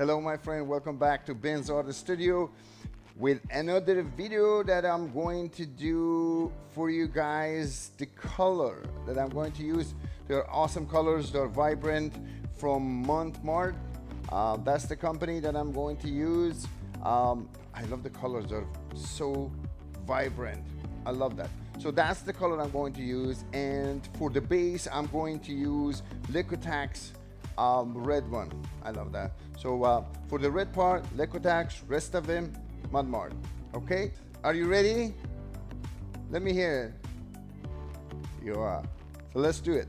Hello my friend, welcome back to Ben's Art Studio with another video that I'm going to do for you guys. The color that I'm going to use, they're awesome colors, they're vibrant, from Mont Mart. That's the company that I'm going to use. I love the colors, they're so vibrant. I love that. So that's the color I'm going to use, and for the base I'm going to use liquitex red one. I love that. So for the red part, liquitex, rest of them Mont Mart. Okay, are you ready? Let me hear it. You are. So let's do it.